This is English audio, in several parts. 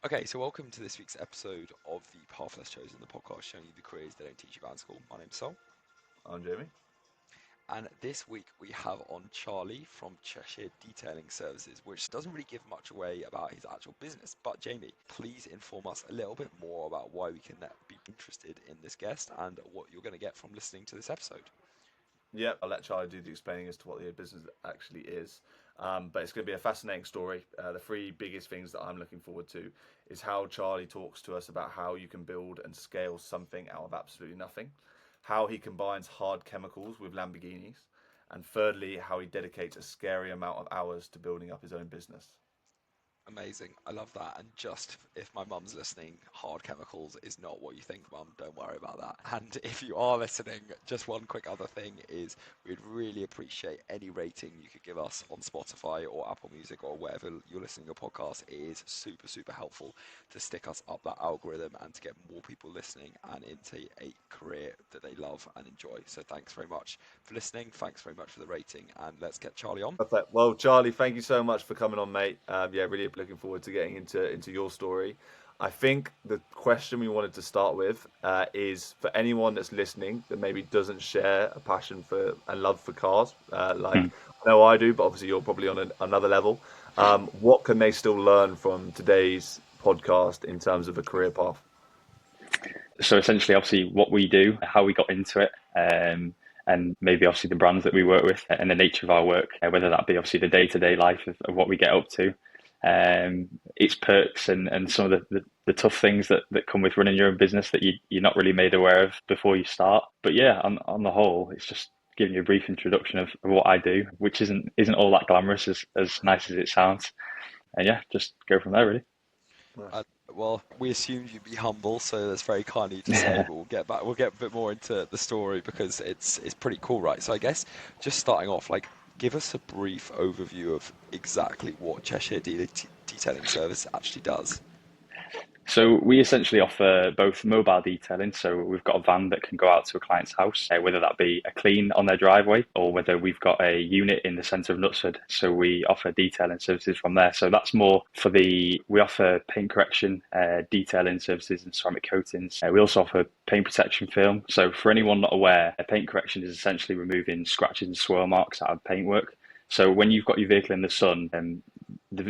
Okay, so welcome to this week's episode of the Path Less Chosen, the podcast showing you the careers they don't teach you about in school. My name's Sol, I'm Jamie. and this week we have on Charlie from Cheshire Detailing Services, which doesn't really give much away about his actual business. But Jamie, please inform us a little bit more about why we can be interested in this guest and what you're going to get from listening to this episode. Yeah, I'll let Charlie do the explaining as to what the business actually is. But it's going to be a fascinating story. The three biggest things that I'm looking forward to is how Charlie talks to us about how you can build and scale something out of absolutely nothing, how he combines hard chemicals with Lamborghinis, and thirdly, how he dedicates a scary amount of hours to building up his own business. Amazing. I love that. And just if my mum's listening, hard chemicals is not what you think, mum. Don't worry about that. And if you are listening, just one quick other thing is we'd really appreciate any rating you could give us on Spotify or Apple Music or wherever you're listening to your podcast. It is super, super helpful to stick us up that algorithm and to get more people listening and into a career that they love and enjoy. So thanks very much for listening. Thanks very much for the rating. And let's get Charlie on. Perfect. Well, Charlie, thank you so much for coming on, mate. Yeah, really looking forward to getting into your story. I think the question we wanted to start with is for anyone that's listening that maybe doesn't share a passion for and love for cars, like I know I do, but obviously you're probably on another level. What can they still learn from today's podcast in terms of a career path? So essentially, obviously, what we do, how we got into it, and maybe obviously the brands that we work with and the nature of our work, whether that be obviously the day-to-day life of what we get up to, its perks and some of the tough things that come with running your own business that you're not really made aware of before you start. But yeah, on the whole, it's just giving you a brief introduction of what I do, which isn't all that glamorous as nice as it sounds. And yeah, just go from there really. Uh, well, we assumed you'd be humble, so that's very kind of you to say. But we'll get back. We'll get a bit more into the story because it's pretty cool, right? So I guess just starting off, like, give us a brief overview of exactly what Cheshire Detailing Service actually does. So we essentially offer both mobile detailing. So we've got a van that can go out to a client's house, whether that be a clean on their driveway or whether we've got a unit in the centre of Knutsford. So we offer detailing services from there. So that's more for we offer paint correction, detailing services and ceramic coatings. We also offer paint protection film. So for anyone not aware, paint correction is essentially removing scratches and swirl marks out of paintwork. So when you've got your vehicle in the sun,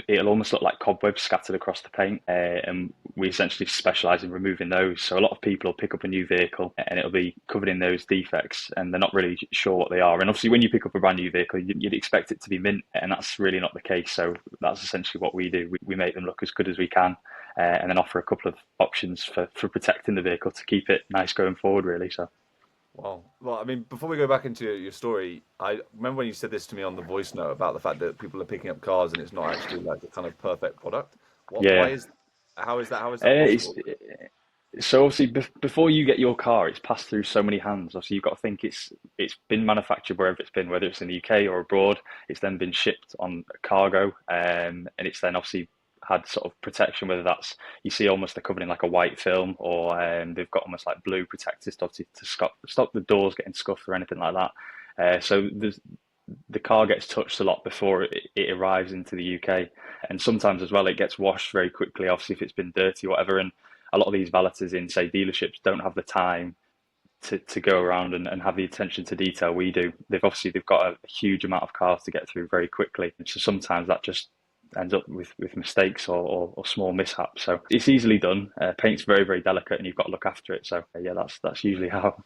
it'll almost look like cobwebs scattered across the paint, and we essentially specialise in removing those. So a lot of people will pick up a new vehicle and it'll be covered in those defects, and they're not really sure what they are. And obviously, when you pick up a brand new vehicle, you'd expect it to be mint, and that's really not the case. So that's essentially what we do. We make them look as good as we can, and then offer a couple of options for protecting the vehicle to keep it nice going forward. Really, so. Well, I mean, before we go back into your story, I remember when you said this to me on the voice note about the fact that people are picking up cars and it's not actually like a kind of perfect product. Why Yeah, is, how is that it's possible? so obviously before you get your car, it's passed through so many hands. Obviously, you've got to think it's been manufactured wherever it's been, whether it's in the UK or abroad. It's then been shipped on cargo, and it's then obviously had sort of protection. Whether that's you see almost they're covered in like a white film, or they've got almost like blue protective stuff to stop the doors getting scuffed or anything like that. So the car gets touched a lot before it arrives into the UK, and sometimes as well it gets washed very quickly. Obviously, if it's been dirty or whatever, and a lot of these valeters in say dealerships don't have the time to go around and have the attention to detail we do. They've got a huge amount of cars to get through very quickly, so sometimes that just ends up with mistakes or small mishaps. So it's easily done. Paint's very very delicate, and you've got to look after it. So yeah, that's usually how.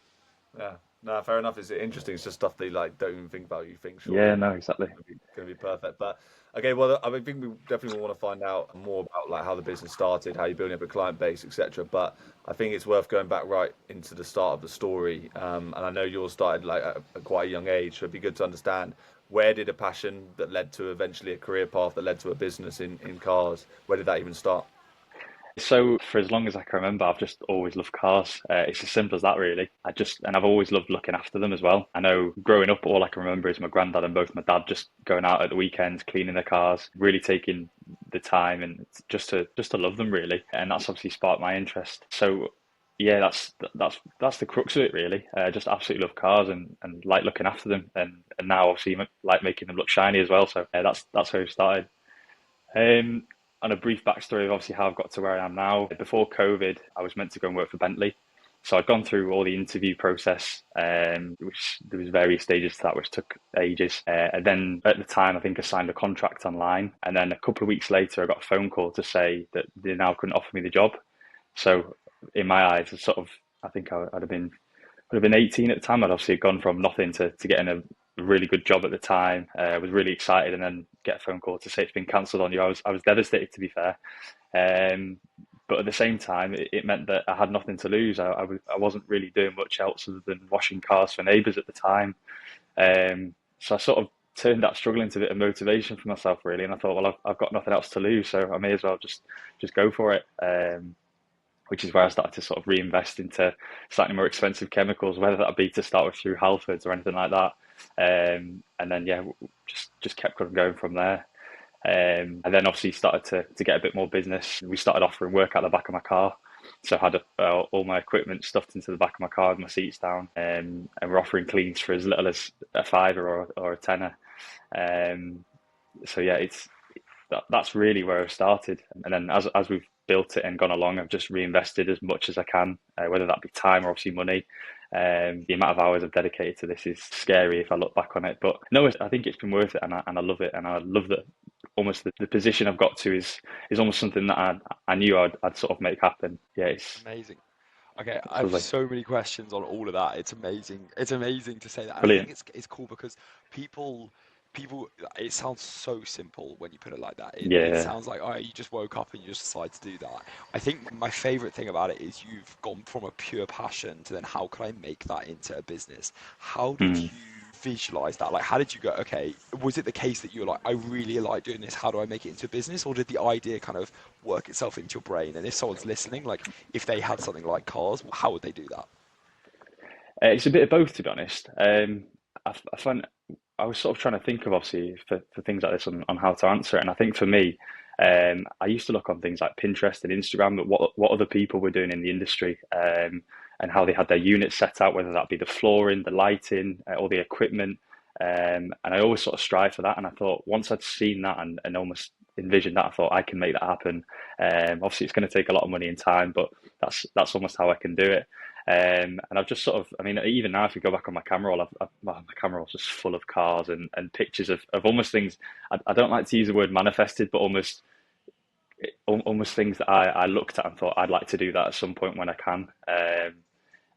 Yeah, no, fair enough. It's interesting. It's just stuff they like don't even think about. You think Yeah, surely no, exactly. going to be perfect, but okay. Well, I think we definitely want to find out more about like how the business started, how you're building up a client base, etc. But I think it's worth going back right into the start of the story. And I know yours started like at quite a young age, so it'd be good to understand where did a passion that led to eventually a career path that led to a business in cars. Where did that even start? So for as long as I can remember, I've just always loved cars. It's as simple as that, really. And I've always loved looking after them as well. I know growing up, all I can remember is my granddad and both my dad just going out at the weekends, cleaning their cars, really taking the time and just to love them, really. And that's obviously sparked my interest. So yeah, that's the crux of it, really. Just absolutely love cars and like looking after them, and now obviously like making them look shiny as well. So that's how it started. on a brief backstory of obviously how I've got to where I am now. Before COVID, I was meant to go and work for Bentley. So I'd gone through all the interview process, which there was various stages to that, which took ages. And then at the time, I think I signed a contract online. And then a couple of weeks later, I got a phone call to say that they now couldn't offer me the job. So in my eyes, it's sort of, I think would have been 18 at the time. I'd obviously gone from nothing to getting a really good job at the time. I was really excited, and then get a phone call to say it's been cancelled on you. I was devastated, to be fair. But at the same time, it meant that I had nothing to lose. I wasn't really doing much else other than washing cars for neighbours at the time. So I sort of turned that struggle into a bit of motivation for myself, really. And I thought, well, I've got nothing else to lose, so I may as well just go for it. Which is where I started to sort of reinvest into slightly more expensive chemicals, whether that be to start with through Halfords or anything like that. And then, yeah, just kept on going from there. And then obviously started to get a bit more business. We started offering work out the back of my car. So I had all my equipment stuffed into the back of my car with my seats down. And we're offering cleans for as little as a fiver or a tenner. So yeah, that's really where I've started. And then as we've built it and gone along, I've just reinvested as much as I can, whether that be time or obviously money. The amount of hours I've dedicated to this is scary if I look back on it. But no, I think it's been worth it, and I love it. And I love that almost the position I've got to is almost something that I knew I'd sort of make happen. Yeah, it's Amazing. Okay, I have lovely. so many questions on all of that. It's amazing. It's amazing to say that. And I think Brilliant. it's cool because people people it sounds so simple when you put it like that. It Yeah. sounds like, oh, you just woke up and you just decided to do that. I think my favorite thing about it is you've gone from a pure passion to then how can I make that into a business? How did Mm. you visualize that? Like, how did you go, okay, was it the case that you were like, I really like doing this, how do I make it into a business? Or did the idea kind of work itself into your brain? And if someone's listening, like if they had something like cars, how would they do that? It's a bit of both, to be honest. I find I was sort of trying to think of obviously for things like this on how to answer it, and I think for me, I used to look on things like Pinterest and Instagram at what other people were doing in the industry, and how they had their units set out, whether that be the flooring, the lighting, or the equipment, and I always sort of strive for that. And I thought once I'd seen that and almost envisioned that, I thought I can make that happen. Obviously, it's going to take a lot of money and time, but that's almost how I can do it. And I've just sort of, I mean, even now, if you go back on my camera roll, my camera roll's just full of cars and pictures of almost things. I don't like to use the word manifested, but almost things that I looked at and thought I'd like to do that at some point when I can.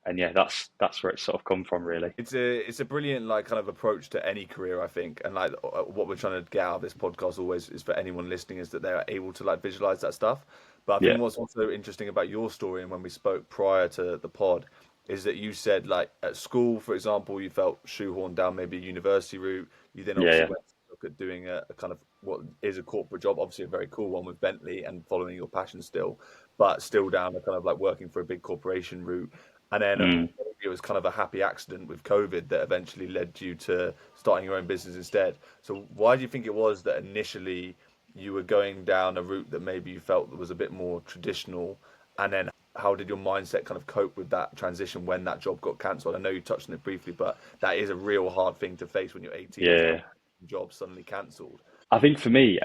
And yeah, that's where it's sort of come from, really. It's a brilliant like kind of approach to any career, I think, and like what we're trying to get out of this podcast always is for anyone listening is that they are able to like visualize that stuff. But I Yeah. think what's also interesting about your story and when we spoke prior to the pod is that you said like at school, for example, you felt shoehorned down maybe a university route. You then Yeah. obviously Yeah. went to look at doing a kind of what is a corporate job, obviously a very cool one with Bentley and following your passion still, but still down a kind of like working for a big corporation route. And then Mm. it was kind of a happy accident with COVID that eventually led you to starting your own business instead. So why do you think it was that initially you were going down a route that maybe you felt was a bit more traditional? And then how did your mindset kind of cope with that transition when that job got cancelled? I know you touched on it briefly, but that is a real hard thing to face when you're 18 to have Yeah. a job suddenly cancelled. I think for me,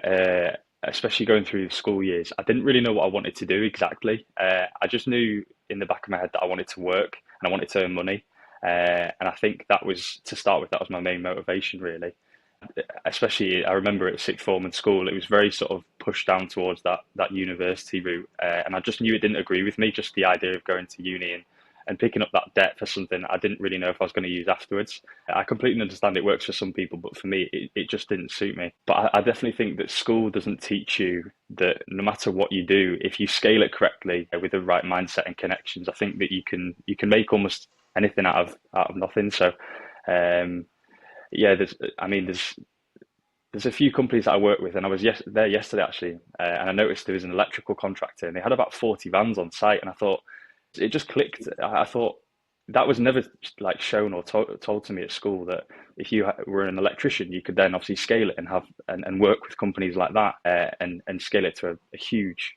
especially going through the school years, I didn't really know what I wanted to do exactly. I just knew in the back of my head that I wanted to work and I wanted to earn money. And I think that was, to start with, that was my main motivation, really. Especially, I remember at sixth form in school, it was very sort of pushed down towards that university route. And I just knew it didn't agree with me, just the idea of going to uni and picking up that debt for something I didn't really know if I was going to use afterwards. I completely understand it works for some people, but for me, it just didn't suit me. But I definitely think that school doesn't teach you that no matter what you do, if you scale it correctly with the right mindset and connections, I think that you can make almost anything out of nothing. So, yeah, there's a few companies that I work with, and I was there yesterday actually, and I noticed there was an electrical contractor, and they had about 40 vans on site, and I thought it just clicked. I thought that was never like shown or told to me at school that if you were an electrician, you could then obviously scale it and have and work with companies like that, and scale it to a huge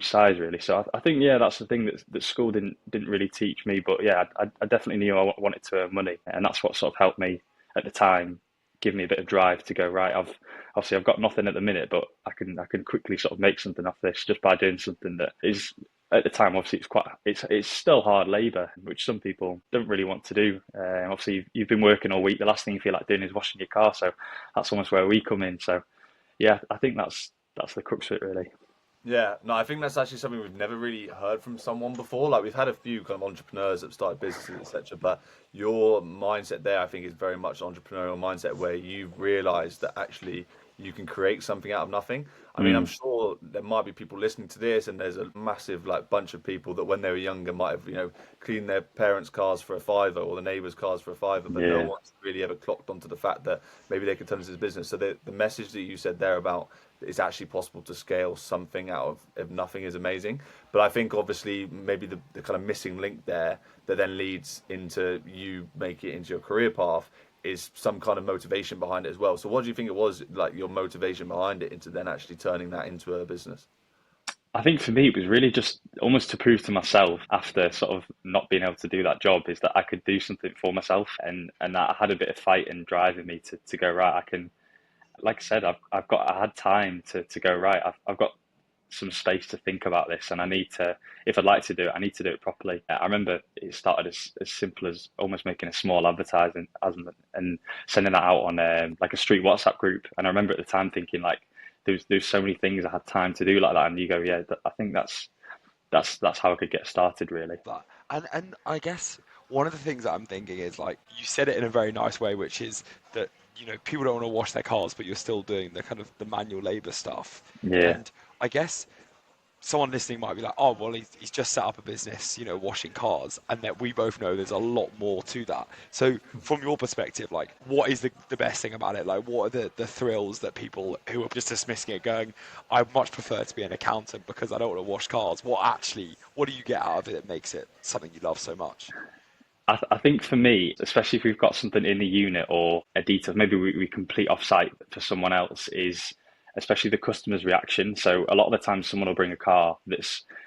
size really. So I think yeah, that's the thing that school didn't really teach me. But yeah, I definitely knew I wanted to earn money, and that's what sort of helped me at the time give me a bit of drive to go, right, I've got nothing at the minute, but I can quickly sort of make something off this just by doing something that is, at the time, obviously it's still hard labour, which some people don't really want to do. Obviously you've been working all week. The last thing you feel like doing is washing your car, so that's almost where we come in. So yeah, I think that's the crux of it, really. Yeah, no, I think that's actually something we've never really heard from someone before. Like we've had a few kind of entrepreneurs that have started businesses, etc. But your mindset there, I think, is very much an entrepreneurial mindset where you've realised that actually you can create something out of nothing. I mean, I'm Mm, sure there might be people listening to this, and there's a massive like bunch of people that when they were younger might have, cleaned their parents' cars for a fiver or the neighbours' cars for a fiver, but no yeah. one's really ever clocked onto the fact that maybe they could turn this into business. So the message that you said there about it's actually possible to scale something out of nothing is amazing. But I think obviously maybe the kind of missing link there that then leads into you make it into your career path is some kind of motivation behind it as well. So what do you think it was like your motivation behind it into then actually turning that into a business? I think for me, it was really just almost to prove to myself after sort of not being able to do that job is that I could do something for myself, and that I had a bit of fight and drive in me to go, right. I can, like I said, I had time to go, right. I've got some space to think about this, and I need to, if I'd like to do it, I need to do it properly. I remember it started as simple as almost making a small advertising and sending that out on like a street WhatsApp group. And I remember at the time thinking like, there's so many things I had time to do like that, and you go, yeah, I think that's how I could get started, really. That. And I guess one of the things that I'm thinking is like you said it in a very nice way, which is that people don't want to wash their cars, but you're still doing the kind of the manual labor stuff. Yeah. And I guess someone listening might be like, oh, well, he's just set up a business, washing cars, and that we both know there's a lot more to that. So, from your perspective, like, what is the best thing about it? Like, what are the thrills that people who are just dismissing it going, I much prefer to be an accountant because I don't want to wash cars? What do you get out of it that makes it something you love so much? I think for me, especially if we've got something in the unit or a detail, maybe we complete off-site for someone else, is especially the customer's reaction. So a lot of the time, someone will bring a car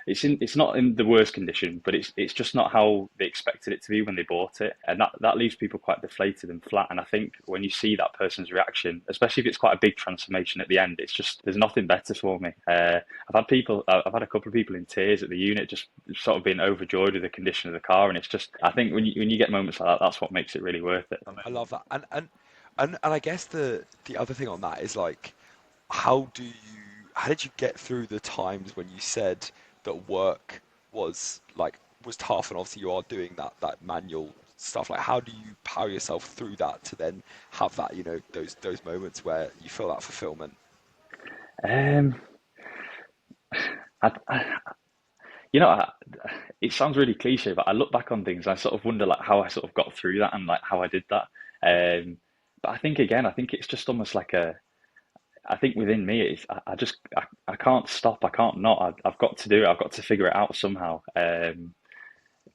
it's not in the worst condition, but it's just not how they expected it to be when they bought it, and that leaves people quite deflated and flat. And I think when you see that person's reaction, especially if it's quite a big transformation at the end, it's just there's nothing better for me. I've had a couple of people in tears at the unit, just sort of being overjoyed with the condition of the car, and it's just I think when you get moments like that, that's what makes it really worth it. I love that. And I guess the other thing on that is like, how do you how did you get through the times when you said that work was tough and obviously you are doing that manual stuff? Like how do you power yourself through that to then have that, those moments where you feel that fulfillment? Um, I, You know, I, it sounds really cliche, but I look back on things and I sort of wonder like how I sort of got through that and like how I did that. Um, but I think again, I think it's just almost like I think within me, I can't stop, I can't not. I've got to do it. I've got to figure it out somehow.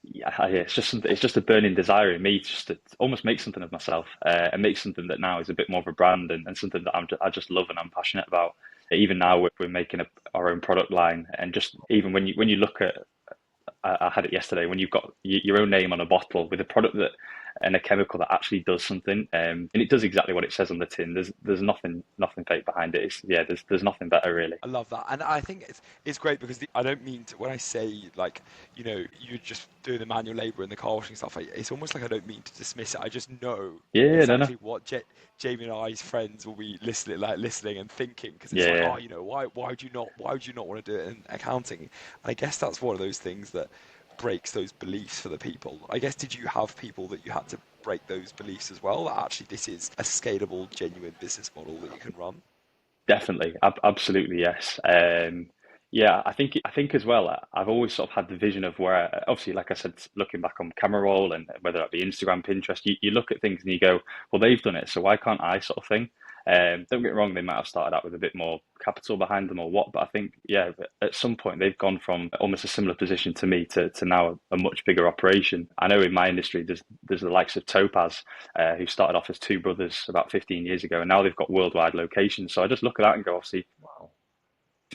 Yeah, it's just something. It's just a burning desire in me just to almost make something of myself and make something that now is a bit more of a brand and something that I just love and I'm passionate about. Even now, we're making our own product line, and just even when you look at, I had it yesterday, when you've got your own name on a bottle with a product that and a chemical that actually does something, and it does exactly what it says on the tin. There's nothing fake behind it. There's nothing better really. I love that, and I think it's great because I don't mean to, when I say like you're just doing the manual labour and the car washing stuff. It's almost like I don't mean to dismiss it. I just know Yeah, no, no. exactly what Jamie and I's friends will be listening and thinking because it's like, Yeah, oh, why would you not want to do it in accounting? And I guess that's one of those things that breaks those beliefs for the people. I guess did you have people that you had to break those beliefs as well? That actually this is a scalable, genuine business model that you can run. definitely, absolutely, yes. Yeah, I think as well. I've always sort of had the vision of where, obviously, like I said, looking back on camera roll and whether that be Instagram, Pinterest, you look at things and you go, well, they've done it, so why can't I, sort of thing. Don't get me wrong, they might have started out with a bit more capital behind them or what, but I think, yeah, at some point they've gone from almost a similar position to me to now a much bigger operation. I know in my industry, there's the likes of Topaz, who started off as two brothers about 15 years ago, and now they've got worldwide locations. So I just look at that and go, obviously,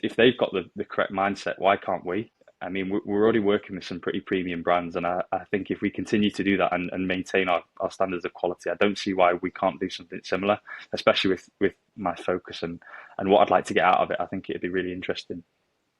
if they've got the correct mindset, why can't we? I mean, we're already working with some pretty premium brands, and I think if we continue to do that and maintain our standards of quality, I don't see why we can't do something similar, especially with my focus and what I'd like to get out of it. I think it'd be really interesting.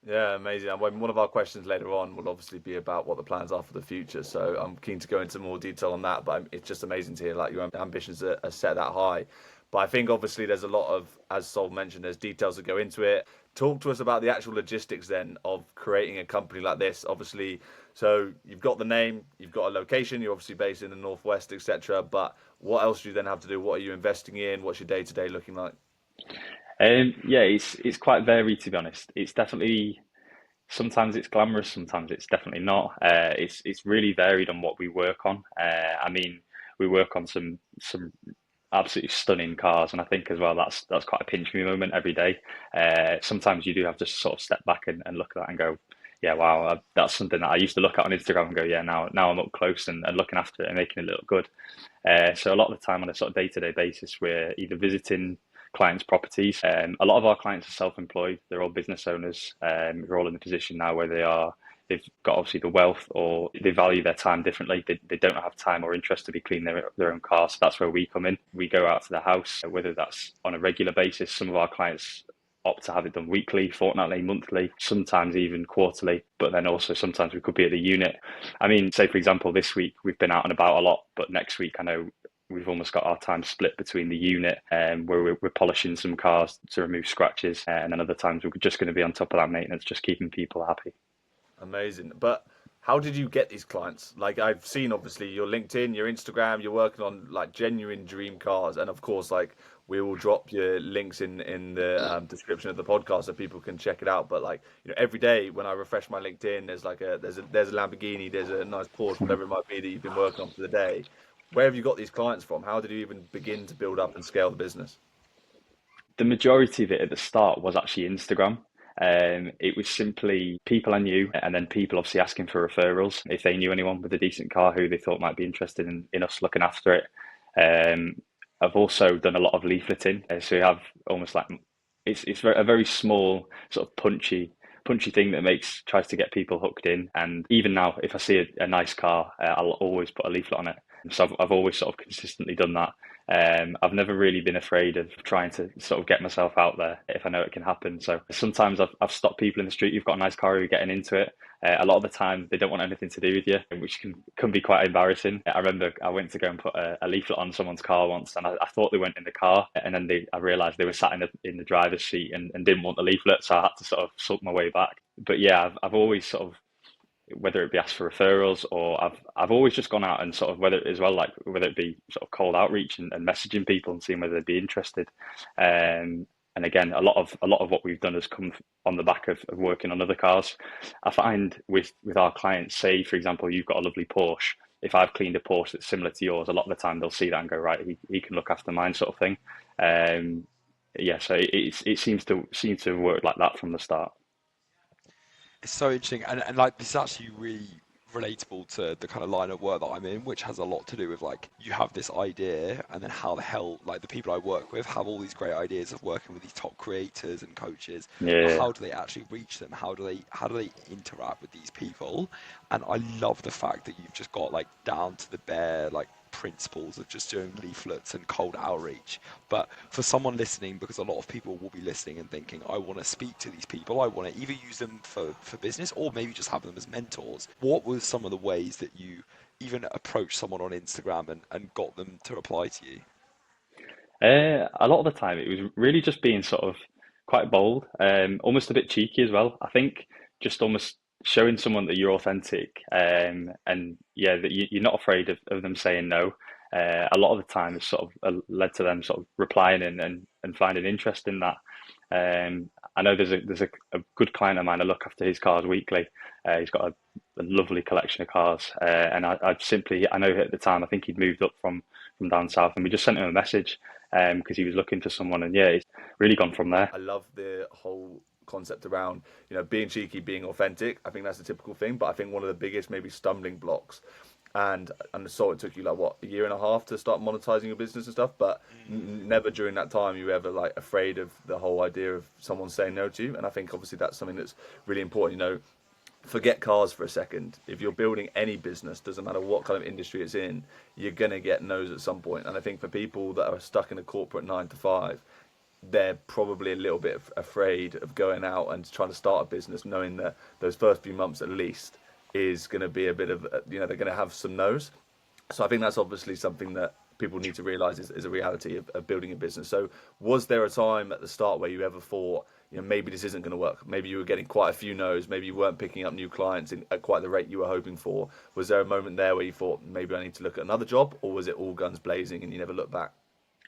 Yeah, amazing. And one of our questions later on will obviously be about what the plans are for the future. So I'm keen to go into more detail on that. But it's just amazing to hear like your ambitions are set that high. But I think obviously there's a lot of, as Sol mentioned, there's details that go into it. Talk to us about the actual logistics then of creating a company like this. Obviously, so you've got the name, you've got a location, you're obviously based in the Northwest, etc. But what else do you then have to do? What are you investing in? What's your day to day looking like? Yeah, it's quite varied to be honest. It's definitely sometimes it's glamorous, sometimes it's definitely not. It's really varied on what we work on. I mean, we work on some absolutely stunning cars, and I think as well that's quite a pinch me moment every day. Sometimes you do have to sort of step back and look at that and go, yeah, wow, that's something that I used to look at on Instagram and go, yeah, now I'm up close and looking after it and making it look good. So a lot of the time on a sort of day-to-day basis, we're either visiting clients' properties. A lot of our clients are self-employed. They're all business owners. They're all in the position now where they've got obviously the wealth or they value their time differently. They don't have time or interest to be cleaning their own car. So that's where we come in. We go out to the house, whether that's on a regular basis. Some of our clients opt to have it done weekly, fortnightly, monthly, sometimes even quarterly. But then also sometimes we could be at the unit. I mean, say for example, this week we've been out and about a lot, but next week I know we've almost got our time split between the unit where we're polishing some cars to remove scratches, and then other times we're just going to be on top of that maintenance, just keeping people happy. Amazing. But how did you get these clients? Like I've seen obviously your LinkedIn, your Instagram, you're working on like genuine dream cars, and of course like we will drop your links in the description of the podcast so people can check it out. But like every day when I refresh my LinkedIn, there's like there's a Lamborghini, there's a nice Porsche, whatever it might be that you've been working on for the day. Where have you got these clients from? How did you even begin to build up and scale the business? The majority of it at the start was actually Instagram. It was simply people I knew, and then people obviously asking for referrals if they knew anyone with a decent car who they thought might be interested in us looking after it. I've also done a lot of leafleting, so we have almost like it's a very small sort of punchy thing that tries to get people hooked in. And even now, if I see a nice car, I'll always put a leaflet on it. So I've always sort of consistently done that. I've never really been afraid of trying to sort of get myself out there if I know it can happen. So sometimes I've stopped people in the street. You've got a nice car, you're getting into it. A lot of the time, they don't want anything to do with you, which can be quite embarrassing. I remember I went to go and put a leaflet on someone's car once, and I thought they went in the car, and then I realised they were sat in the driver's seat and didn't want the leaflet, so I had to sort of sulk my way back. But yeah, I've always sort of, whether it be asked for referrals or I've always just gone out and sort of whether it be sort of cold outreach and messaging people and seeing whether they'd be interested. And again, a lot of what we've done has come on the back of working on other cars. I find with our clients, say for example, you've got a lovely Porsche. If I've cleaned a Porsche that's similar to yours, a lot of the time they'll see that and go, right, he can look after mine, sort of thing. Yeah, so it seems to work like that from the start. It's so interesting, and like this is actually really relatable to the kind of line of work that I'm in, which has a lot to do with like you have this idea, and then how the hell like the people I work with have all these great ideas of working with these top creators and coaches, but Yeah. how do they actually reach them? How do they interact with these people? And I love the fact that you've just got like down to the bare like principles of just doing leaflets and cold outreach. But for someone listening, because a lot of people will be listening and thinking, I want to speak to these people, I want to either use them for business or maybe just have them as mentors. What were some of the ways that you even approached someone on Instagram and got them to reply to you? A lot of the time, it was really just being sort of quite bold, almost a bit cheeky as well. I think just almost showing someone that you're authentic, and yeah, that you're not afraid of them saying no. A lot of the time, it's sort of led to them sort of replying and finding interest in that. I know there's a good client of mine. I look after his cars weekly. He's got a lovely collection of cars, and I know at the time I think he'd moved up from down south, and we just sent him a message because he was looking for someone, and yeah, it's really gone from there. I love the whole concept around, being cheeky, being authentic. I think that's a typical thing, but I think one of the biggest maybe stumbling blocks, and so it took you like what, a year and a half to start monetizing your business and stuff, but never during that time you ever like afraid of the whole idea of someone saying no to you. And I think obviously that's something that's really important. forget cars for a second. If you're building any business, doesn't matter what kind of industry it's in, you're going to get no's at some point. And I think for people that are stuck in a corporate 9 to 5, they're probably a little bit afraid of going out and trying to start a business, knowing that those first few months at least is going to be a bit of, they're going to have some no's. So I think that's obviously something that people need to realize is a reality of building a business. So was there a time at the start where you ever thought, maybe this isn't going to work? Maybe you were getting quite a few no's. Maybe you weren't picking up new clients at quite the rate you were hoping for. Was there a moment there where you thought, maybe I need to look at another job, or was it all guns blazing and you never looked back?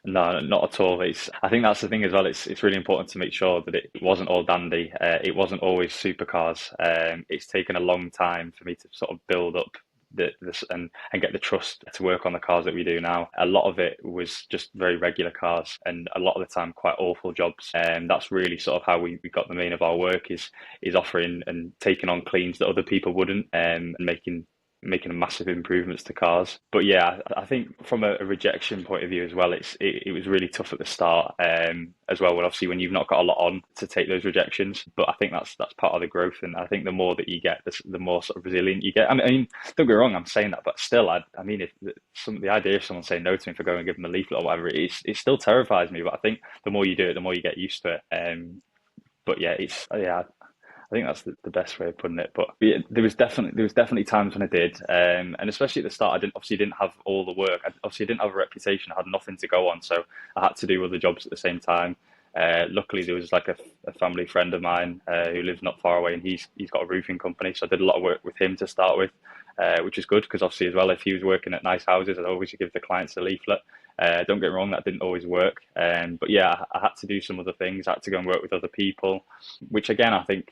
No, not at all. I think that's the thing as well. It's really important to make sure that it wasn't all dandy. It wasn't always supercars. It's taken a long time for me to sort of build up this and get the trust to work on the cars that we do now. A lot of it was just very regular cars, and a lot of the time quite awful jobs. And that's really sort of how we got the main of our work is offering and taking on cleans that other people wouldn't, and making massive improvements to cars. But yeah, I think from a rejection point of view as well, it was really tough at the start, as well. When obviously when you've not got a lot on to take those rejections, but I think that's part of the growth. And I think the more that you get, the more sort of resilient you get. I mean, don't get me wrong, I'm saying that, but still, I mean, if the idea of someone saying no to me for going and giving them a leaflet or whatever, it still terrifies me. But I think the more you do it, the more you get used to it. But yeah, I think that's the best way of putting it. But yeah, there was definitely times when I did, and especially at the start, I didn't have all the work. I didn't have a reputation. I had nothing to go on, so I had to do other jobs at the same time. Luckily, there was like a family friend of mine who lives not far away, and he's got a roofing company, so I did a lot of work with him to start with, which is good because obviously as well, if he was working at nice houses, I'd always give the clients a leaflet. Don't get me wrong, that didn't always work, but yeah, I had to do some other things. I had to go and work with other people, which again I think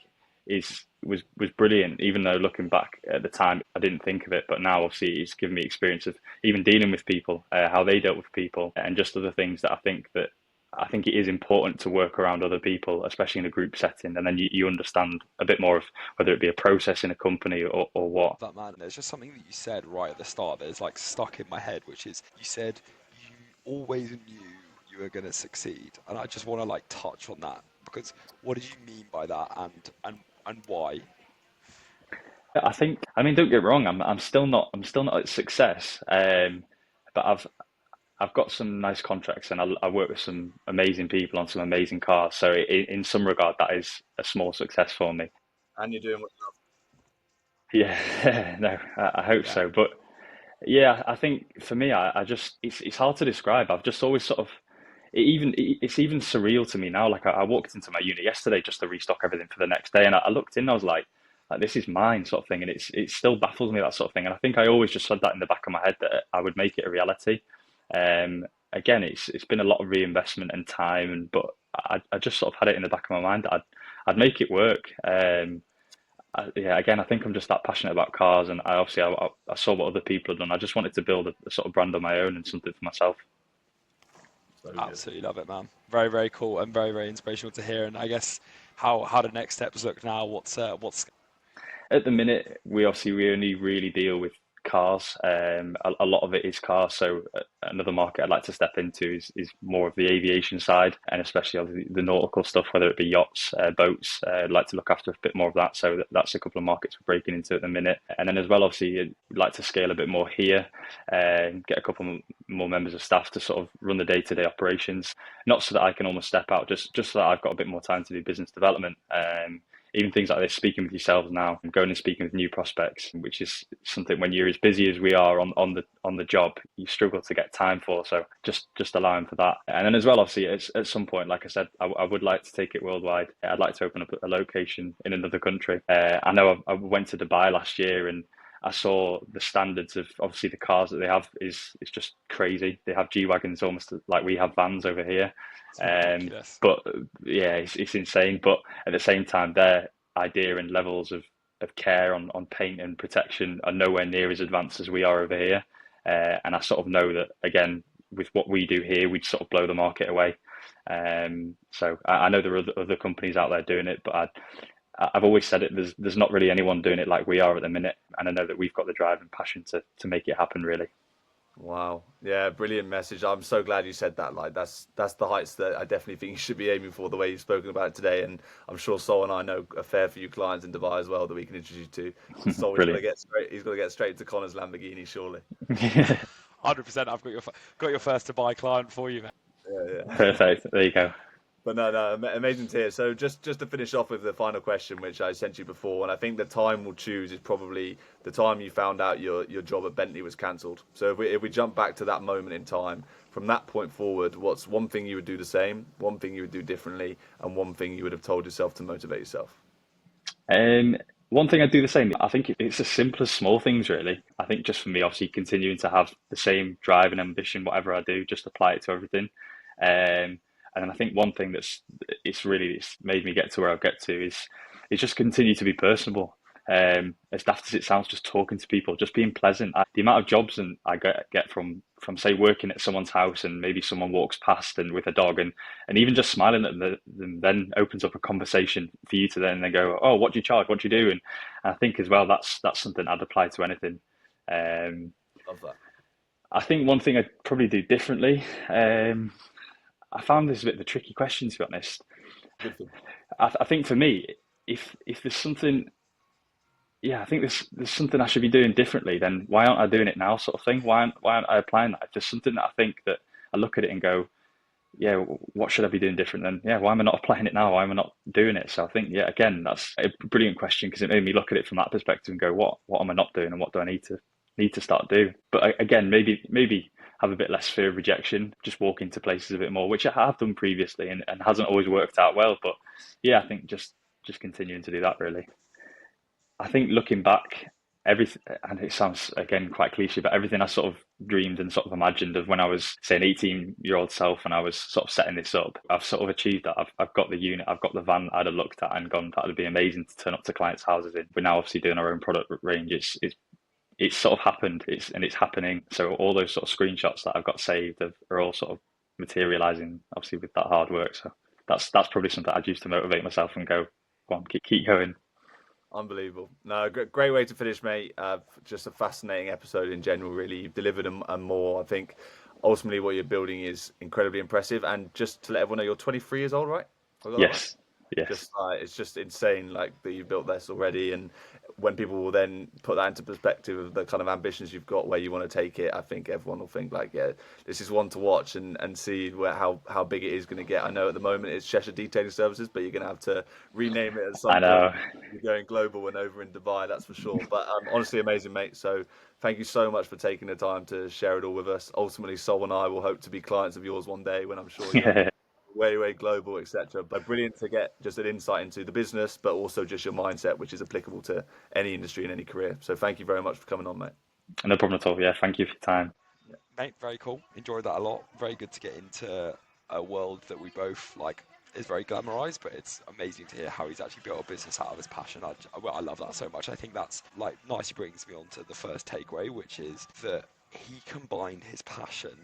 was brilliant. Even though looking back at the time, I didn't think of it, but now obviously it's given me experience of even dealing with people, how they dealt with people, and just other things that I think it is important to work around other people, especially in a group setting, and then you understand a bit more of whether it be a process in a company or what. That man, there's just something that you said right at the start that is like stuck in my head, which is you said you always knew you were going to succeed, and I just want to like touch on that because what did you mean by that, and why? I mean, don't get me wrong, I'm still not at success, but I've got some nice contracts and I work with some amazing people on some amazing cars. So in some regard, that is a small success for me. And you're doing what you Yeah, no, I hope Yeah, so. But yeah, I think for me, I just it's hard to describe. I've just always sort of it's even surreal to me now. Like I walked into my unit yesterday just to restock everything for the next day, and I looked in, I was like this is mine, sort of thing, and it still baffles me, that sort of thing. And I think I always just had that in the back of my head that I would make it a reality. Again, it's been a lot of reinvestment and time, and but I just sort of had it in the back of my mind that I'd make it work. Yeah, again, I think I'm just that passionate about cars, and I saw what other people had done. I just wanted to build a sort of brand of my own and something for myself. so good. absolutely love it, man. Very, very cool and very, very inspirational to hear. And I guess how the next steps look now. What's At the minute, we only really deal with cars. A lot of it is cars. So another market I'd like to step into is more of the aviation side, and especially of the nautical stuff, whether it be yachts, boats. I'd like to look after a bit more of that. So that's a couple of markets we're breaking into at the minute. And then as well, obviously, I'd like to scale a bit more here, get a couple more members of staff to sort of run the day-to-day operations. Not so that I can almost step out, just so that I've got a bit more time to do business development. Even things like this, speaking with yourselves now, and going and speaking with new prospects, which is something when you're as busy as we are on the job, you struggle to get time for. So just allowing for that, and then as well, obviously, at some point, like I said, I would like to take it worldwide. I'd like to open up a location in another country. I know I went to Dubai last year and I saw the standards of obviously the cars that they have is just crazy. They have G wagons almost like we have vans over here. it's Um, ridiculous. but yeah, it's insane. But at the same time, their idea and levels of care on paint and protection are nowhere near as advanced as we are over here. And I sort of know that again, with what we do here, we'd sort of blow the market away. So I know there are other companies out there doing it, but I've always said it. There's not really anyone doing it like we are at the minute, and I know that we've got the drive and passion to make it happen. Really. Wow. Yeah, brilliant message. I'm so glad you said that. Like that's the heights that I definitely think you should be aiming for, the way you've spoken about it today. And I'm sure Sol and I know a fair few clients in Dubai as well that we can introduce you to. Sol, Brilliant. he's got to get straight to Connor's Lamborghini, surely. 100%. I've got your first to buy client for you, mate. Yeah, yeah. Perfect. There you go. But no, no, amazing to hear. So just to finish off with the final question, which I sent you before, and I think the time we'll choose is probably the time you found out your job at Bentley was cancelled. So if we jump back to that moment in time, from that point forward, what's one thing you would do the same, one thing you would do differently, and one thing you would have told yourself to motivate yourself? Um, One thing I do the same. I think it's as simple as small things, really. I think just for me, obviously, continuing to have the same drive and ambition, whatever I do, just apply it to everything. And then I think one thing it's made me get to where I've get to is just continue to be personable. As daft as it sounds, just talking to people, just being pleasant. The amount of jobs and I get from say working at someone's house and maybe someone walks past and with a dog and even just smiling at them then opens up a conversation for you to then go, oh, what do you charge? What do you do? And I think as well that's something I'd apply to anything. Um, Love that. I think one thing I'd probably do differently. I found this a bit of a tricky question, to be honest. Good thing. I think for me, if there's something, yeah, I think there's something I should be doing differently. Then why aren't I doing it now, sort of thing? Why aren't I applying that? If there's something that I think that I look at it and go, yeah, what should I be doing different? Then yeah, why am I not applying it now? Why am I not doing it? So I think yeah, again, that's a brilliant question because it made me look at it from that perspective and go, what am I not doing and what do I need to start doing? But again, maybe have a bit less fear of rejection, just walk into places a bit more, which I have done previously and hasn't always worked out well. But yeah, I think just continuing to do that really. I think looking back, everything, and it sounds again quite cliche, but everything I sort of dreamed and sort of imagined of when I was, say, an 18-year-old self and I was sort of setting this up, I've sort of achieved that. I've got the unit, I've got the van I'd have looked at and gone, that would be amazing to turn up to clients' houses in. We're now obviously doing our own product range. It's sort of happened, it's happening. So all those sort of screenshots that I've got saved are all sort of materializing, obviously, with that hard work. So that's probably something I'd use to motivate myself and go on, keep going. Unbelievable. No, great way to finish, mate. Just a fascinating episode in general, really. You've delivered and more. I think ultimately what you're building is incredibly impressive. And just to let everyone know, you're 23 years old, right? Have I got that right? Yes, yes. Just it's just insane, like that you've built this already. And when people will then put that into perspective of the kind of ambitions you've got, where you want to take it, I think everyone will think like, yeah, this is one to watch and see how big it is going to get. I know at the moment it's Cheshire Detailing Services, but you're going to have to rename it at some I know. point. You're going global and over in Dubai, that's for sure. But honestly, amazing, mate. So thank you so much for taking the time to share it all with us. Ultimately, Sol and I will hope to be clients of yours one day when I'm sure you're way global, etc. But brilliant to get just an insight into the business, but also just your mindset, which is applicable to any industry and any career. So thank you very much for coming on, mate. No problem at all. Yeah, thank you for your time. Mate, very cool. Enjoyed that a lot. Very good to get into a world that we both like is very glamorized, but it's amazing to hear how he's actually built a business out of his passion. I love that so much. I think that's like nicely brings me on to the first takeaway, which is that he combined his passion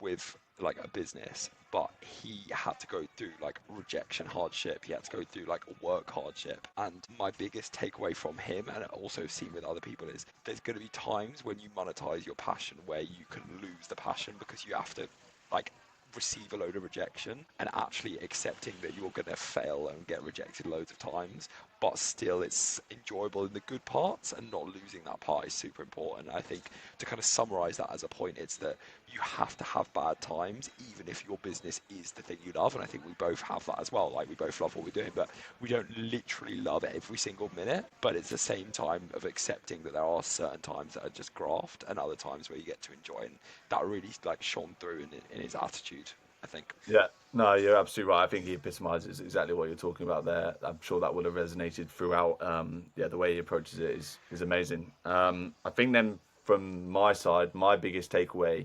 with like a business, but he had to go through like rejection hardship. He had to go through like work hardship. And my biggest takeaway from him, and also seen with other people, is there's going to be times when you monetize your passion where you can lose the passion because you have to like receive a load of rejection, and actually accepting that you're going to fail and get rejected loads of times, but still it's enjoyable in the good parts, and not losing that part is super important. I think to kind of summarize that as a point, it's that you have to have bad times even if your business is the thing you love, and I think we both have that as well. Like, we both love what we're doing, but we don't literally love every single minute. But it's the same time of accepting that there are certain times that are just graft and other times where you get to enjoy, and that really like shone through in his attitude, I think. Yeah, no, you're absolutely right. I think he epitomizes exactly what you're talking about there. I'm sure that would have resonated throughout. Yeah, the way he approaches it is amazing. I think then from my side, my biggest takeaway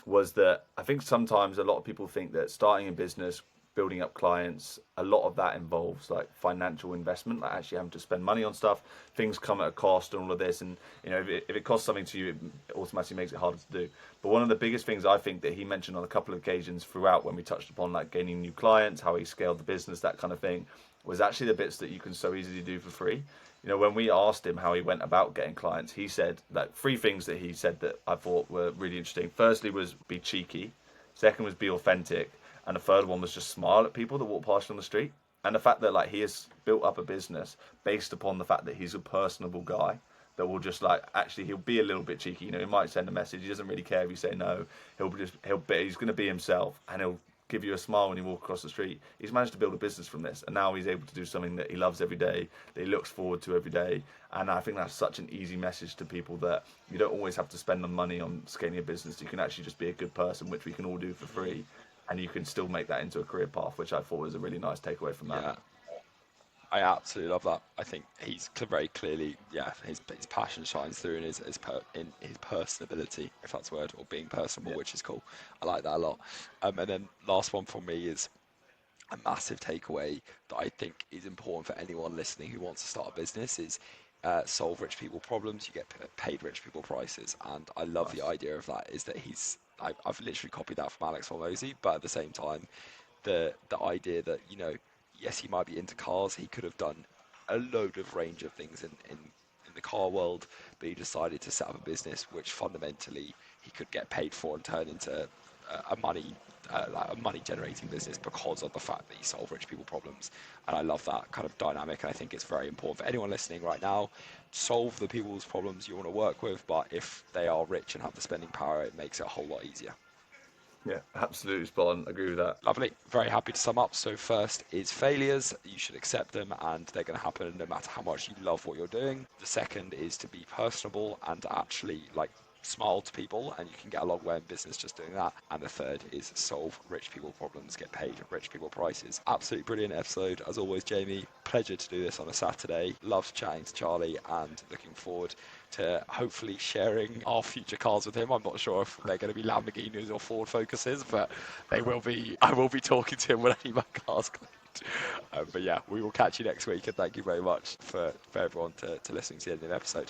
was that I think sometimes a lot of people think that starting a business, building up clients, a lot of that involves like financial investment, like actually having to spend money on stuff. Things come at a cost and all of this, and you know, if it costs something to you, it automatically makes it harder to do. But one of the biggest things I think that he mentioned on a couple of occasions throughout, when we touched upon like gaining new clients, how he scaled the business, that kind of thing, was actually the bits that you can so easily do for free. When we asked him how he went about getting clients, he said that three things that he said that I thought were really interesting. Firstly was be cheeky. Second was be authentic. And the third one was just smile at people that walk past you on the street. And the fact that he has built up a business based upon the fact that he's a personable guy that will just actually he'll be a little bit cheeky. He might send a message. He doesn't really care if you say no. He's going to be himself, and he'll give you a smile when you walk across the street. He's managed to build a business from this, and now he's able to do something that he loves every day, that he looks forward to every day. And I think that's such an easy message to people, that you don't always have to spend the money on scaling a business. You can actually just be a good person, which we can all do for free, and you can still make that into a career path, which I thought was a really nice takeaway from that. Yeah, I absolutely love that. I think he's very clearly, his passion shines through in his personability, if that's a word, or being personable, Yeah. which is cool. I like that a lot. And then last one from me is a massive takeaway that I think is important for anyone listening who wants to start a business is solve rich people problems. You get paid rich people prices, and I love the Nice. idea of that. Is that I've literally copied that from Alex Hormozy, but at the same time, the idea that yes, he might be into cars. He could have done a load of range of things in the car world, but he decided to set up a business which fundamentally he could get paid for and turn into a money a money generating business because of the fact that he solved rich people problems. And I love that kind of dynamic, and I think it's very important for anyone listening right now. Solve the people's problems you want to work with, but if they are rich and have the spending power, it makes it a whole lot easier. Yeah, absolutely spot on. Agree with that. Lovely. Very happy to sum up. So first is failures. You should accept them, and they're going to happen no matter how much you love what you're doing. The second is to be personable and to actually smile to people, and you can get a long way in business just doing that. And the third is solve rich people problems, get paid rich people prices. Absolutely brilliant episode. As always, Jamie, pleasure to do this on a Saturday. Loved chatting to Charlie, and looking forward to hopefully sharing our future cars with him. I'm not sure if they're going to be Lamborghinis or Ford Focuses, but they will be. I will be talking to him when I need my cars cleaned. But yeah, we will catch you next week, and thank you very much for everyone to listening to the end of the episode.